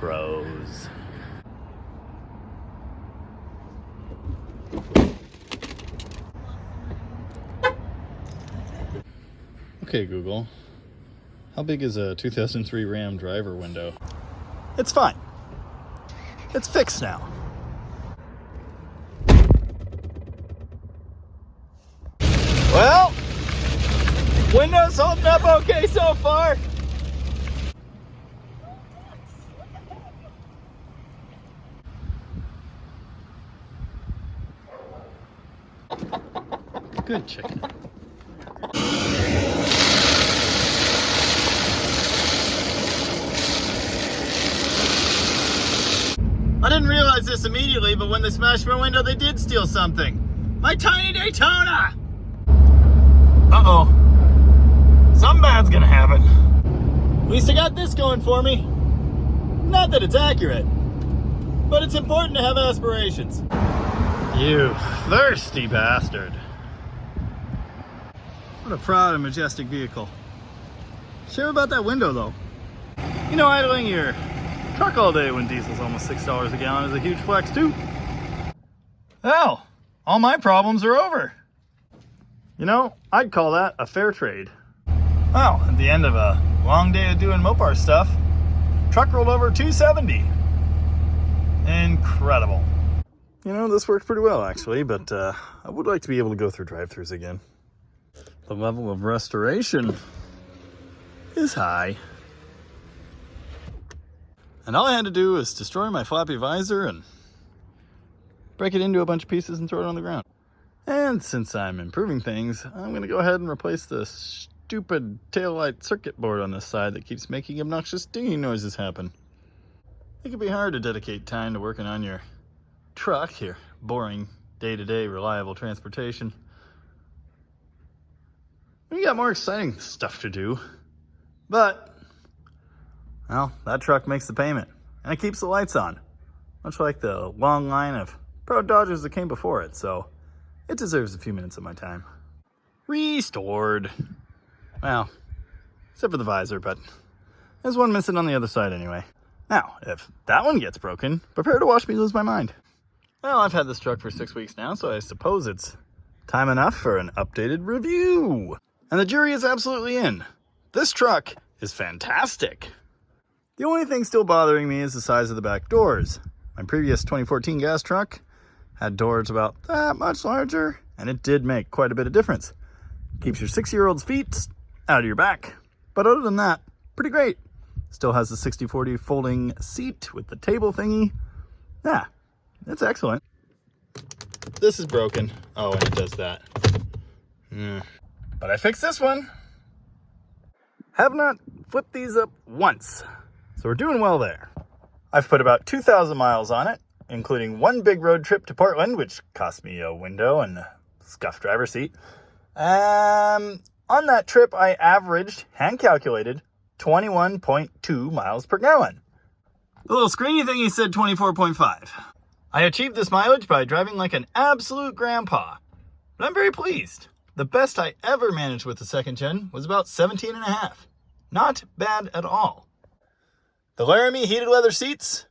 pros. Okay, Google, how big is a 2003 Ram driver window? It's fine. It's fixed now. Well, window's holding up okay so far. Good chicken. I didn't realize this immediately, but when they smashed my window, they did steal something. My tiny Daytona! Uh-oh. Something bad's gonna happen. At least I got this going for me. Not that it's accurate, but it's important to have aspirations. You thirsty bastard. What a proud and majestic vehicle. Share about that window, though. You know, idling your truck all day when diesel's almost $6 a gallon is a huge flex, too. Well, all my problems are over. You know, I'd call that a fair trade. Well, at the end of a long day of doing Mopar stuff, truck rolled over 270. Incredible. You know, this worked pretty well, actually, but I would like to be able to go through drive-thrus again. The level of restoration is high. And all I had to do was destroy my floppy visor and break it into a bunch of pieces and throw it on the ground. And since I'm improving things, I'm going to go ahead and replace the stupid taillight circuit board on this side that keeps making obnoxious dinging noises happen. It can be hard to dedicate time to working on your truck, your boring, day-to-day reliable transportation. We got more exciting stuff to do, but, well, that truck makes the payment, and it keeps the lights on, much like the long line of Pro Dodgers that came before it, so it deserves a few minutes of my time. Restored. Well, except for the visor, but there's one missing on the other side anyway. Now, if that one gets broken, prepare to watch me lose my mind. Well, I've had this truck for 6 weeks now, so I suppose it's time enough for an updated review. And the jury is absolutely in. This truck is fantastic. The only thing still bothering me is the size of the back doors. My previous 2014 gas truck had doors about that much larger, and it did make quite a bit of difference. Keeps your 6-year-old's feet out of your back. But other than that, pretty great. Still has the 60/40 folding seat with the table thingy. Yeah, it's excellent. This is broken. Oh, and it does that. But I fixed this one. Have not flipped these up once. So we're doing well there. I've put about 2,000 miles on it, including one big road trip to Portland, which cost me a window and a scuffed driver's seat. On that trip, I averaged, hand-calculated, 21.2 miles per gallon. The little screeny thingy said 24.5. I achieved this mileage by driving like an absolute grandpa. But I'm very pleased. The best I ever managed with the second gen was about 17.5. Not bad at all. The Laramie heated leather seats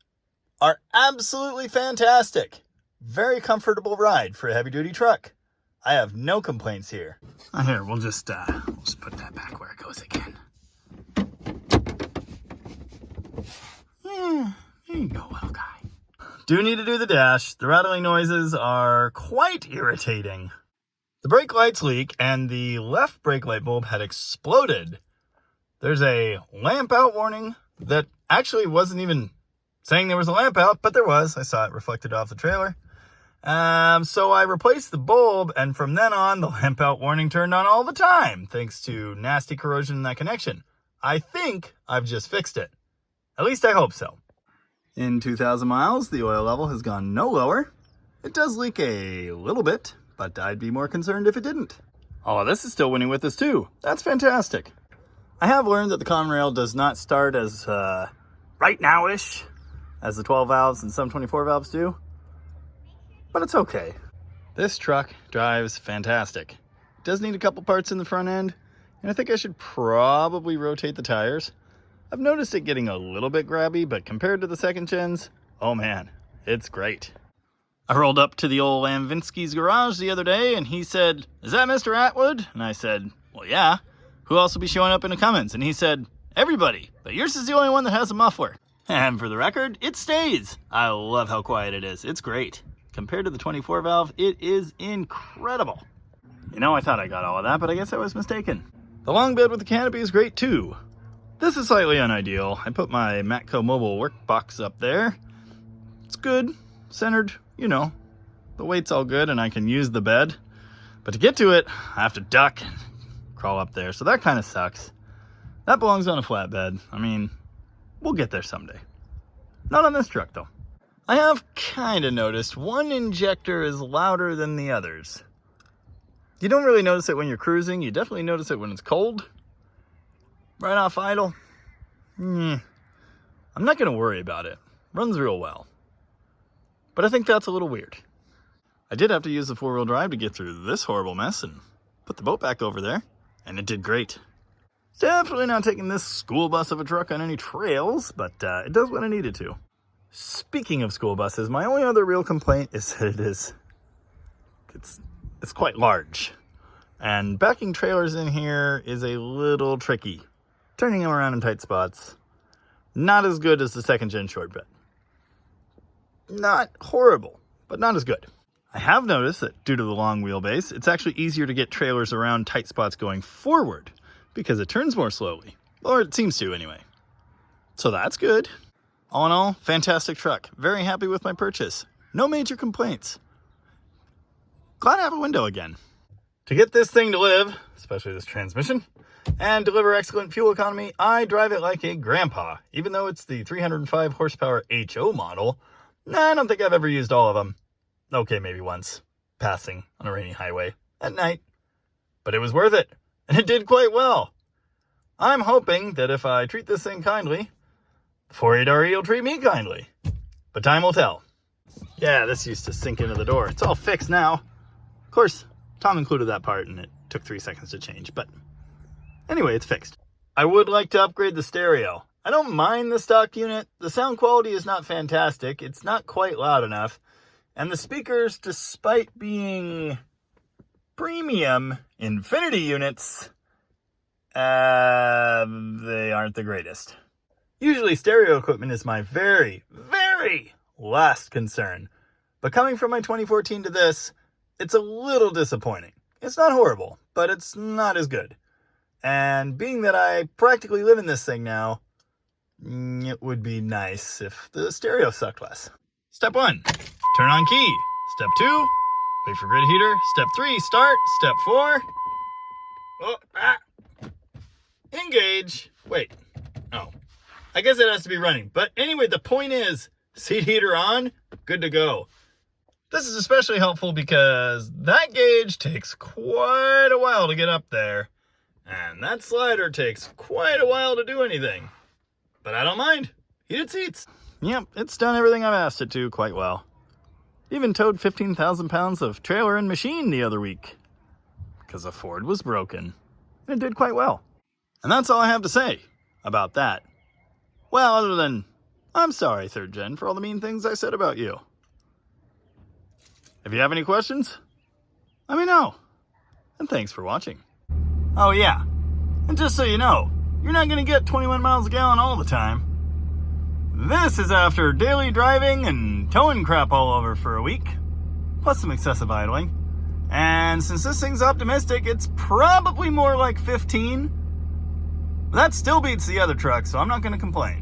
are absolutely fantastic. Very comfortable ride for a heavy-duty truck. I have no complaints here. Here, we'll just put that back where it goes again. Yeah, there you go, little guy. Do need to do the dash. The rattling noises are quite irritating. The brake lights leak, and the left brake light bulb had exploded. There's a lamp out warning that actually wasn't even saying there was a lamp out, but there was. I saw it reflected off the trailer. So I replaced the bulb, and from then on, the lamp out warning turned on all the time, thanks to nasty corrosion in that connection. I think I've just fixed it. At least I hope so. In 2,000 miles, the oil level has gone no lower. It does leak a little bit, but I'd be more concerned if it didn't. Oh, this is still winning with us too. That's fantastic. I have learned that the common rail does not start as right now-ish as the 12 valves and some 24 valves do, but it's okay. This truck drives fantastic. It does need a couple parts in the front end, and I think I should probably rotate the tires. I've noticed it getting a little bit grabby, but compared to the second gens, oh man, it's great. I rolled up to the old Lamvinsky's garage the other day, and he said, "Is that Mr. Atwood?" And I said, "Well, yeah. Who else will be showing up in a Cummins?" And he said, "Everybody, but yours is the only one that has a muffler." And for the record, it stays. I love how quiet it is. It's great. Compared to the 24 valve, it is incredible. You know, I thought I got all of that, but I guess I was mistaken. The long bed with the canopy is great too. This is slightly unideal. I put my Matco mobile workbox up there. It's good, centered, you know. The weight's all good and I can use the bed. But to get to it, I have to duck and crawl up there, so that kind of sucks. That belongs on a flatbed. I mean, we'll get there someday. Not on this truck though. I have kind of noticed one injector is louder than the others. You don't really notice it when you're cruising. You definitely notice it when it's cold. Right off idle. I'm not going to worry about it. Runs real well. But I think that's a little weird. I did have to use the 4-wheel drive to get through this horrible mess and put the boat back over there. And it did great. Definitely not taking this school bus of a truck on any trails, but it does what I needed to. Speaking of school buses, my only other real complaint is that it's quite large. And backing trailers in here is a little tricky. Turning them around in tight spots, not as good as the second gen short bed. Not horrible, but not as good. I have noticed that due to the long wheelbase, it's actually easier to get trailers around tight spots going forward because it turns more slowly, or it seems to anyway. So that's good. All in all, fantastic truck. Very happy with my purchase. No major complaints. Glad to have a window again. To get this thing to live, especially this transmission, and deliver excellent fuel economy, I drive it like a grandpa. Even though it's the 305 horsepower HO model, I don't think I've ever used all of them. Okay, maybe once, passing on a rainy highway at night. But it was worth it, and it did quite well. I'm hoping that if I treat this thing kindly, the 48RE will treat me kindly. But time will tell. Yeah, this used to sink into the door. It's all fixed now. Of course, Tom included that part, and it took 3 seconds to change, but anyway, it's fixed. I would like to upgrade the stereo. I don't mind the stock unit. The sound quality is not fantastic. It's not quite loud enough. And the speakers, despite being premium Infinity units, they aren't the greatest. Usually stereo equipment is my very, very last concern. But coming from my 2014 to this, it's a little disappointing. It's not horrible, but it's not as good. And being that I practically live in this thing now, it would be nice if the stereo sucked less. Step 1, turn on key. Step 2, wait for grid heater. Step 3, start. Step 4, engage. Wait, oh, I guess it has to be running. But anyway, the point is, seat heater on, good to go. This is especially helpful because that gauge takes quite a while to get up there. And that slider takes quite a while to do anything. But I don't mind. Heated seats. Yep, it's done everything I've asked it to quite well. Even towed 15,000 pounds of trailer and machine the other week. Because the Ford was broken. And it did quite well. And that's all I have to say about that. Well, other than, I'm sorry, 3rd Gen, for all the mean things I said about you. If you have any questions, let me know. And thanks for watching. Oh yeah, and just so you know, you're not going to get 21 miles a gallon all the time. This is after daily driving and towing crap all over for a week, plus some excessive idling. And since this thing's optimistic, it's probably more like 15. That still beats the other truck, so I'm not going to complain.